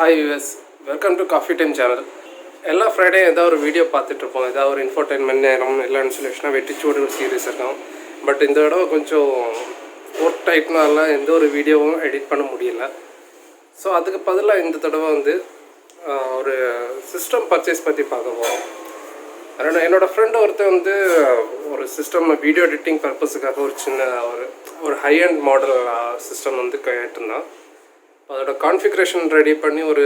Hi viewers, welcome to Coffee Time channel. எல்லா Friday ஏதாவது ஒரு வீடியோ பார்த்துட்டு இருப்போம். ஏதாவது ஒரு இன்ஃபோடைன்மெண்ட் நேரம் இல்லைன்னு சொல்லிச்சுன்னா வெற்றிச்சூவடுகள் சீரிஸ் இருக்கும். பட் இந்த தடவை கொஞ்சம் ஒர்க் டைட்னால எந்த ஒரு வீடியோவும் எடிட் பண்ண முடியல. ஸோ அதுக்கு பதிலாக இந்த தடவை வந்து ஒரு சிஸ்டம் பர்ச்சேஸ் பற்றி பார்க்க போகிறோம். அதனால் என்னோடய ஃப்ரெண்டு ஒருத்தர் வந்து ஒரு சிஸ்டம் வீடியோ எடிட்டிங் பர்பஸுக்காக ஒரு சின்ன ஒரு ஹை அண்ட் மாடல் சிஸ்டம் வந்து கேட்டிருந்தான். அதோட கான்ஃபிகரேஷன் ரெடி பண்ணி ஒரு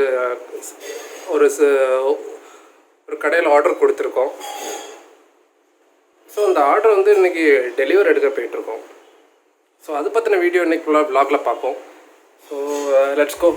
கடையில் ஆர்டர் கொடுத்துருக்கோம். ஸோ அந்த ஆர்டர் வந்து இன்றைக்கி டெலிவரி எடுக்க போயிட்டுருக்கோம். ஸோ அது பற்றின வீடியோ இன்றைக்கி ஃபுல்லாக வ்ளாகில் பார்ப்போம். So let's go.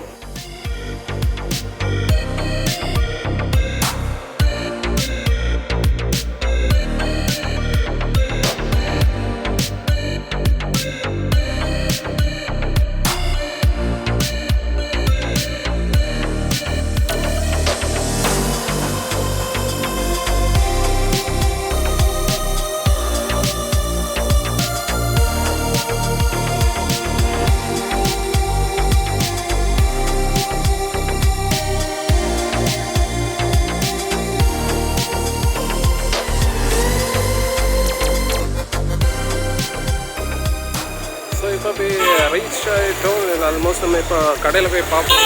இப்போ போய் ரீச் ஆகிட்டோம். ஆல்மோஸ்ட் நம்ம இப்போ கடையில் போய் பார்ப்போம்.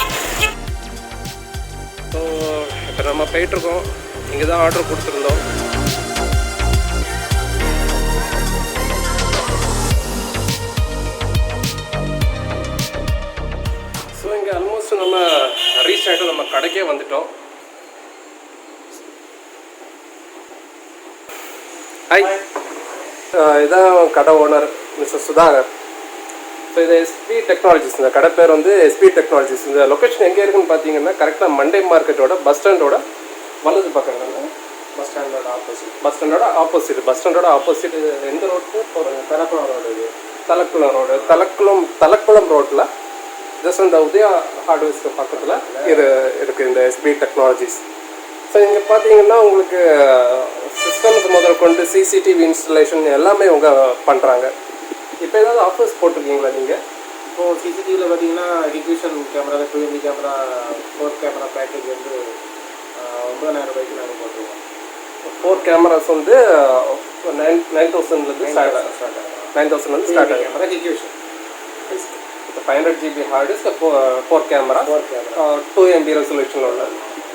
ஸோ இப்போ நம்ம போயிட்டுருக்கோம். இங்கே தான் ஆர்டர் கொடுத்துருந்தோம். ஸோ இங்கே ஆல்மோஸ்ட் நம்ம ரீச் ஆகிட்டோம். நம்ம கடைக்கே வந்துட்டோம். ஹாய், இதான் கடை ஓனர் மிஸ்டர் சுதாகர். ஸோ இது YesBee டெக்னாலஜிஸ். இந்த கடை பேர் வந்து YesBee டெக்னாலஜிஸ். இந்த லொக்கேஷன் எங்கே இருக்குன்னு பார்த்தீங்கன்னா கரெக்டாக மண்டே மார்க்கெட்டோட பஸ் ஸ்டாண்டோட வலது பக்கம் தாங்க. பஸ் ஸ்டாண்டோட ஆப்போசிட் எந்த ரோட்டு போகிறோங்க? தலக்குளம் ரோடு. இது தலக்குளம் ரோட்டில் ஜஸ்ட் இந்த உதயா ஹார்ட்வேர்ஸ்க்கு பக்கத்தில் இது இருக்குது இந்த YesBee டெக்னாலஜிஸ். ஸோ இங்கே பார்த்தீங்கன்னா உங்களுக்கு சிஸ்டம்ஸ் முதல் கொண்டு CCTV இன்ஸ்டலேஷன் எல்லாமே அவங்க பண்ணுறாங்க. இப்போ ஏதாவது ஆஃபர்ஸ் போட்டிருக்கீங்களா நீங்கள்? இப்போது CCTVயில் பார்த்தீங்கன்னா education camera 2MB camera 4 camera package வந்து 9,000 ரூபாய்க்கு நாங்கள் போட்டுருவோம். 4 கேமராஸ் வந்து 9,000 ஸ்டார்ட் ஆகும். 9,000 ஸ்டார்ட் ஆகும் கேமரா எஜுகேஷன். இப்போ 500 GB hard disk 4 camera 2MB resolution உள்ளது.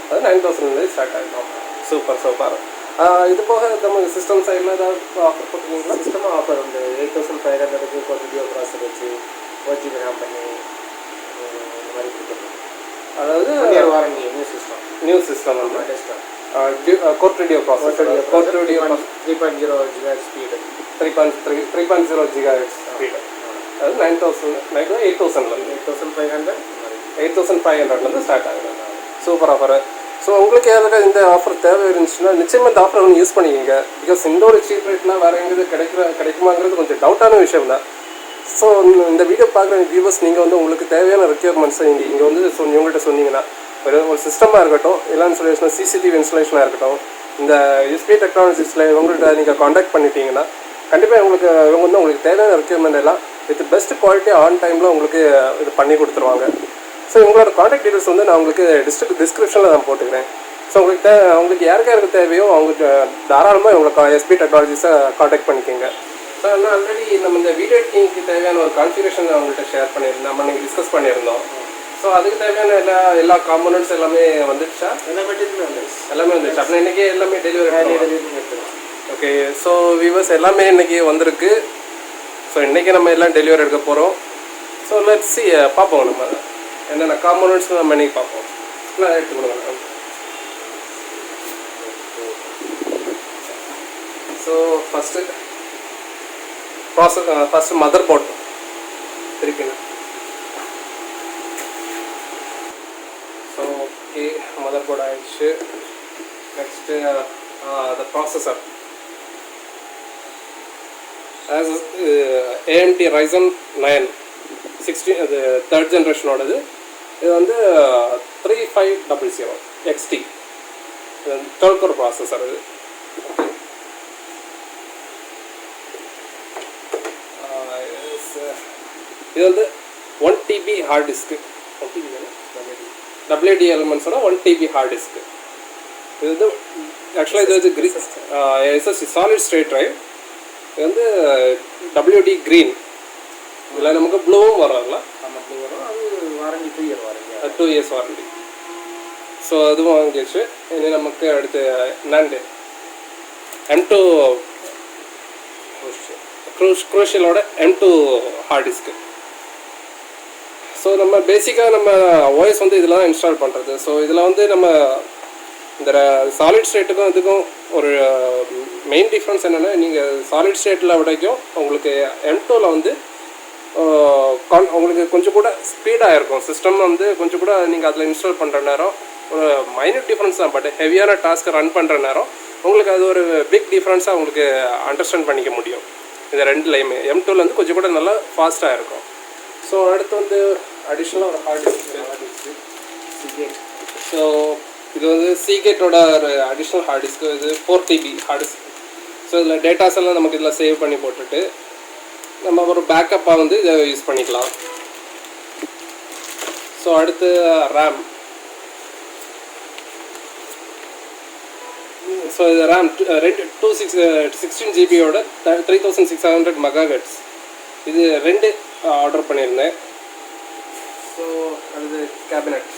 அது 9,000 ஸ்டார்ட் ஆகிடும். சூப்பர். இது போக நம்ம சிஸ்டம் சைடில் ஏதாவது ஆஃபர் போட்டுருக்கீங்களா? சிஸ்டமாக ஆஃபர் வந்து 8,500க்கு ஒரு வீடியோ ப்ராசர் வச்சு 4GB RAM பண்ணி இந்த மாதிரி கொடுத்துருக்கோம். அதாவது வாரண்டி நியூ சிஸ்டம் வந்து court video processor 3.0 GHz speed 3.0 GHz speed. அது 8,500 ஸ்டார்ட் ஆகுது. Super offer. ஸோ உங்களுக்கு ஏதாவது இந்த ஆஃபர் தேவை இருந்துச்சுன்னா நிச்சயமாக இந்த ஆஃபர் வந்து யூஸ் பண்ணிக்கோங்க. பிகாஸ் இந்த ஒரு சீப் ரேட்லாம் வேறு எங்கேயாவது கிடைக்குமாங்கிறது கொஞ்சம் டவுட்டான விஷயம் தான். ஸோ இந்த வீடியோ பார்க்குற வியூவர்ஸ் நீங்கள் வந்து உங்களுக்கு தேவையான ரெக்யர்மெண்ட்ஸை இங்கே வந்து உங்கள்கிட்ட சொன்னீங்கன்னா ஒரு சிஸ்டமாக இருக்கட்டும், இல்லைன்னு சொல்லி CCTV இன்ஸ்டலேஷனாக இருக்கட்டும், இந்த YesBee டெக்னாலஜிஸில் இவங்கள்ட்ட நீங்கள் காண்டாக்ட் பண்ணிட்டீங்கன்னா கண்டிப்பாக இவங்க வந்து உங்களுக்கு தேவையான ரெக்யர்மெண்ட் எல்லாம் வித் பெஸ்ட் குவாலிட்டி ஆன் டைமில் உங்களுக்கு இது பண்ணி கொடுத்துருவாங்க. ஸோ உங்களோட காண்டாக்ட் டீட்டெயில்ஸ் வந்து நான் உங்களுக்கு டிஸ்கிரிப்ஷனில் நான் போட்டுக்கிறேன். ஸோ உங்களுக்கு யாருக்கு தேவையோ அவங்களுக்கு தாராளமாக உங்களுக்கு YesBee டெக்னாலஜிஸை காண்டாக்ட் பண்ணிக்கோங்க. ஸோ நான் ஆல்ரெடி நம்ம இந்த வீடியோ எடிட்டிங்க்கு தேவையான ஒரு கான்ஃபிகரேஷன் அவங்கள்ட்ட ஷேர் பண்ணியிருந்தோம். நம்ம நீங்கள் டிஸ்கஸ் பண்ணியிருந்தோம். ஸோ அதுக்கு தேவையான எல்லா காம்போனன்ட்ஸ் எல்லாமே வந்துடுச்சா? எல்லாமே வந்துடுச்சு. அப்படின்னா இன்றைக்கி எல்லாமே டெலிவரி. ஓகே. ஸோ வியூவர்ஸ் எல்லாமே இன்றைக்கி வந்திருக்கு. ஸோ இன்றைக்கி நம்ம எல்லாம் டெலிவரி எடுக்க போகிறோம். ஸோ லெட்ஸ் பார்ப்போம். நம்ம என்னென்ன காம்போனன்ட்ஸ் நம்ம இன்றைக்கி பார்ப்போம். எல்லாம் எடுத்து கொடுங்க. ஸோ ஃபஸ்ட்டு மதர் போர்ட் திருப்பிங்க. ஸோ ஓகே, மதர் போர்ட் ஆயிடுச்சு. Next the processor as AMD Ryzen 9 16 அது 3rd ஜென்ரேஷனோடது. இது வந்து 3500 XT 12 கோர் ப்ராசஸர். இது வந்து 1 TB ஹார்ட் டிஸ்க்கு. WD எலிமெண்ட்ஸோட 1 TB ஹார்ட் டிஸ்க்கு. இது வந்து ஆக்சுவலாக இது வந்து SSD சாலிட் ஸ்டேட் ட்ரைவ். இது வந்து WD க்ரீன். இதில் நமக்கு ப்ளூவும் வரும்ல. நம்ம ப்ளூ வரும். அது warranty 2 year warranty. 2 years warranty. So அதுவும் வாங்கிடுச்சு. இனி நமக்கு அடுத்து என்னாண்டு M2 க்ரூஷியலோட M2 ஹார்ட் டிஸ்க்கு. ஸோ நம்ம பேசிக்காக நம்ம OS வந்து இதில் தான் இன்ஸ்டால் பண்ணுறது. ஸோ இதில் வந்து நம்ம இந்த சாலிட் ஸ்டேட்டுக்கும் இதுக்கும் ஒரு மெயின் டிஃப்ரென்ஸ் என்னென்னா, நீங்கள் சாலிட் ஸ்டேட்டில் விடைக்கும் உங்களுக்கு M2வில் வந்து உங்களுக்கு கொஞ்சம் கூட ஸ்பீடாக இருக்கும். சிஸ்டம் வந்து கொஞ்சம் கூட நீங்கள் அதில் இன்ஸ்டால் பண்ணுற நேரம் ஒரு மைனூட் டிஃப்ரென்ஸ் தான். பட் ஹெவியான டாஸ்க்கை ரன் பண்ணுற நேரம் உங்களுக்கு அது ஒரு பிக் டிஃப்ரென்ஸாக உங்களுக்கு அண்டர்ஸ்டாண்ட் பண்ணிக்க முடியும். இந்த ரெண்டுலேயுமே M2வில் வந்து கொஞ்சம் கூட நல்லா ஃபாஸ்ட்டாக இருக்கும். ஸோ அடுத்து வந்து அடிஷ்னலாக ஒரு ஹார்ட் டிஸ்க். ஸோ இது வந்து சீகேட்டோட ஒரு அடிஷ்னல் ஹார்ட் டிஸ்க்கு. இது 4 TB ஹார்ட் டிஸ்க். ஸோ இதில் டேட்டாஸ் எல்லாம் நமக்கு இதில் சேவ் பண்ணி போட்டுட்டு நம்ம ஒரு பேக்கப்பாக வந்து இதை யூஸ் பண்ணிக்கலாம். ஸோ அடுத்து ரேம். ஸோ இது ரேம் 16 GBயோட 3600 MHz. இது 2 ஆர்டர் பண்ணியிருந்தேன். ஸோ அது கேபினட்.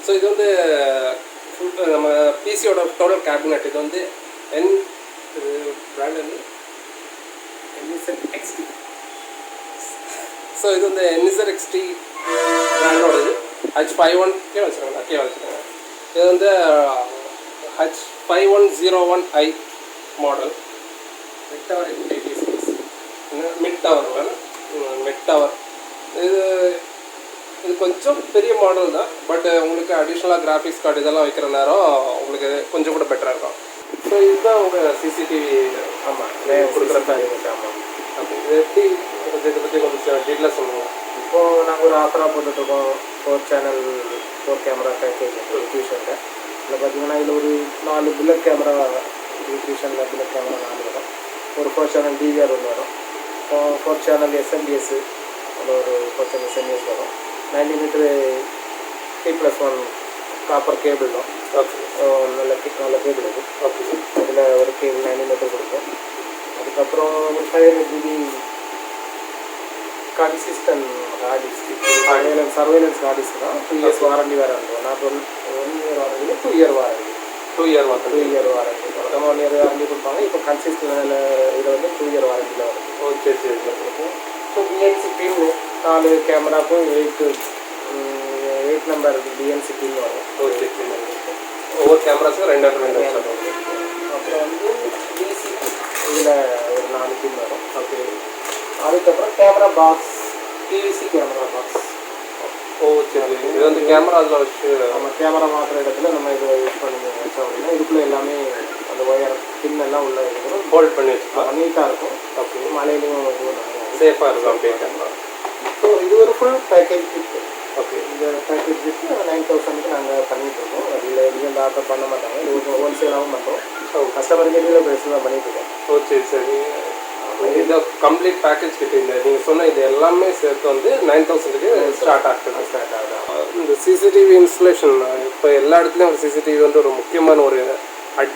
ஸோ இது வந்து நம்ம பிசியோட டோட்டல் கேபினட். இது வந்து பிராண்ட் வந்து NZXT. ஸோ இது வந்து NZXT பிராண்டோட இது H51 வச்சுருக்காங்க. இது வந்து H5101i model. Mid tower mid tower. இது கொஞ்சம் பெரிய மாடல் தான். பட் உங்களுக்கு அடிஷ்னலாக கிராஃபிக்ஸ் கார்டு இதெல்லாம் வைக்கிற நேரம் உங்களுக்கு கொஞ்சம் கூட பெட்டராக இருக்கும். ஸோ இதுதான் உங்கள் CCTV. ஆமாம், கொடுக்குறப்ப. ஆமாம். அப்படி இது எப்படி இதை பற்றி கொஞ்சம் டீட்டெயிலாக சொல்லுவோம். இப்போது நாங்கள் ஒரு ஆஃபராக போட்டுட்ருக்கோம். 4 சேனல் 4 கேமரா பேக்கேஜ் டியூஷனில். இதில் பார்த்தீங்கன்னா இதில் ஒரு 4 புல்லட் கேமரா டியூஷனில் புல்லட் கேமரா 4 வரும். ஒரு 4 சேனல் DVR ஒன்று வரும். 4 சேனல் SMBS அதில் ஒரு 4 சேனல் SMBS வரும். 90 மீட்டரு T+1 காப்பர் கேபிள் தான். ஓகே. நல்ல கேபிள் அது. ஓகே. அதில் ஒரு கேபிள் 90 மீட்டர் கொடுக்கும். அதுக்கப்புறம் ஒரு 500 GB consistent hard disk. Surveillance hard disk தான். 2 இயர்ஸ் வாரண்டி வேறு இருக்கும். நான் 1 year warranty 2 year warranty. 2 year warranty. மொத்தம் 1 இயர் வாரண்டி கொடுப்பாங்க. இப்போ கன்சிஸ்டன்ட் இதில் வந்து 2 இயர் வாரண்டியில் வரும். ஓ சரி சரி சரி. ஸோ BNC பின் 4 கேமராக்கும் 8 நம்பர் BNC பின் வரும். ஓ சரி சரி. ஒவ்வொரு கேமராஸுக்கும் 2 அப்புறம் வந்து DCP இதில் ஒரு 4 பின் வரும். ஓகே. அதுக்கப்புறம் camera box, PVC camera box. ஓ சரி. இது வந்து கேமரா அதில் வச்சு நம்ம கேமரா மாற்றுற இடத்துல நம்ம இதை யூஸ் பண்ணி வச்சோம் அப்படின்னா இதுக்குள்ளே எல்லாமே அந்த ஒயர் பின் எல்லாம் உள்ள இருக்கிறோம். ஹோல்ட் பண்ணி வச்சுக்கலாம். நீட்டாக இருக்கும். ஓகே. மழையிலையும் இதுவும் சேஃபாக இருக்கும் அப்படியே கேமரா. ஸோ இது ஒரு ஃபுல் பேக்கேஜ் கிஃப்ட். ஓகே. இந்த பேக்கேஜ் கிஃப்ட் 9000க்கு நாங்கள் பண்ணிகிட்ருக்கோம். அதில் எதுவும் ஆஃபர் பண்ண மாட்டாங்க. இது கொஞ்சம் ஹோல்சேலாகவும் பண்ணுறோம். கஸ்டமருக்கு எதில் பேசி தான் பண்ணிகிட்ருக்கோம். ஓ சரி சரி. இந்த கம்ப்ளீட் பேக்கேஜ் கிட்ட இந்த நீங்கள் சொன்ன இது எல்லாமே சேர்த்து வந்து 9000க்கு ஸ்டார்ட் ஆகுது. இந்த CCTV இன்ஸ்டலேஷன் இப்போ எல்லா இடத்துலையும் ஒரு CCTV வந்து ஒரு முக்கியமான ஒரு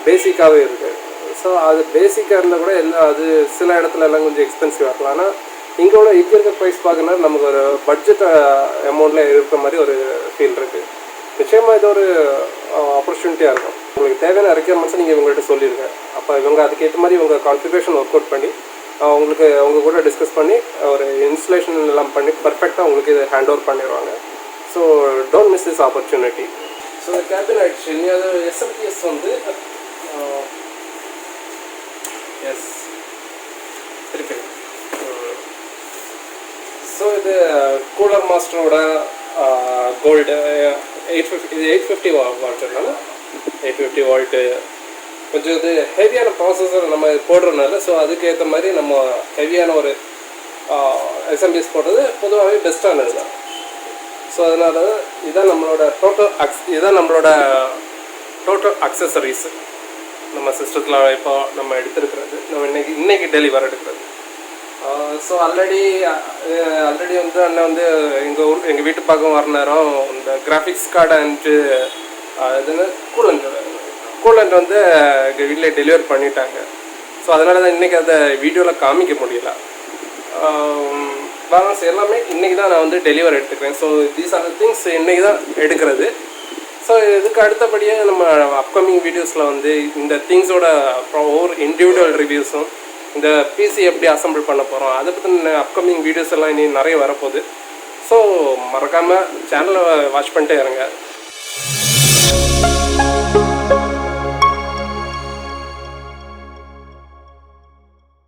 பேசிக்காகவே இருக்குது. ஸோ அது பேசிக்காக இருந்தால் கூட அது சில இடத்துல எல்லாம் கொஞ்சம் எக்ஸ்பென்சிவாக இருக்கலாம். ஆனால் இங்கே இருக்க ப்ரைஸ் பார்க்கணுன்னா நமக்கு ஒரு பட்ஜெட் அமௌண்ட்டில் இருக்கிற மாதிரி ஒரு ஃபீல் இருக்குது. நிச்சயமாக இது ஒரு ஆப்பர்ச்சுனிட்டியாக இருக்கும். உங்களுக்கு தேவையான ரெக்யர்மெண்ட்ஸை நீங்கள் இவங்கள்ட்ட சொல்லிடுங்க. அப்போ இவங்க அதுக்கேற்ற மாதிரி உங்கள் கான்ஃபிகரேஷன் ஒர்க் அவுட் பண்ணி உங்களுக்கு அவங்க கூட டிஸ்கஸ் பண்ணி ஒரு இன்ஸ்டலேஷன் எல்லாம் பண்ணி பர்ஃபெக்டாக உங்களுக்கு இதை ஹேண்ட் ஓவர் பண்ணிடுவாங்க. So don't miss this opportunity. So இந்த கேபின் ஆயிடுச்சு. இனி அது SMPS வந்து திருப்பி. ஸோ இது கூலர் மாஸ்டரோட கோல்டு 850 வால்ட்டுனால 850 வால்ட்டு கொஞ்சம் இது ஹெவியான ப்ராசஸர் நம்ம போடுறதுனால ஸோ அதுக்கேற்ற மாதிரி நம்ம ஹெவியான ஒரு SMPS போடுறது பொதுவாகவே பெஸ்ட்டானது தான். ஸோ அதனால் இதுதான் நம்மளோட டோட்டல் அக்சசரிஸ் நம்ம சிஸ்டத்தில் இப்போ நம்ம எடுத்துருக்கிறது நம்ம இன்னைக்கு டெலிவர் எடுக்கிறது. ஸோ ஆல்ரெடி வந்து அண்ணன் வந்து எங்கள் வீட்டு பக்கம் வர நேரம் இந்த கிராஃபிக்ஸ் கார்டு அண்ட் இதுன்னு கூலண்ட் வந்து எங்கள் வீட்டில் டெலிவரி பண்ணிட்டாங்க. ஸோ அதனால தான் இன்றைக்கி அதை வீடியோவில் காமிக்க முடியல. பேலன்ஸ் எல்லாமே இன்றைக்கி தான் நான் வந்து டெலிவரி எடுத்துக்கிறேன். So these are the things இன்றைக்கி தான் எடுக்கிறது. ஸோ இதுக்கு அடுத்தபடியாக நம்ம அப்கமிங் வீடியோஸில் வந்து இந்த திங்ஸோட ஒவ்வொரு இண்டிவிஜுவல் ரிவ்யூஸும், இந்த பிசி எப்படி அசம்பிள் பண்ண போகிறோம், அதை பற்றின அப்கமிங் வீடியோஸ் எல்லாம் இனி நிறைய வரப்போகுது. ஸோ மறக்காமல் சேனலை வாட்ச் பண்ணிட்டே இருங்க.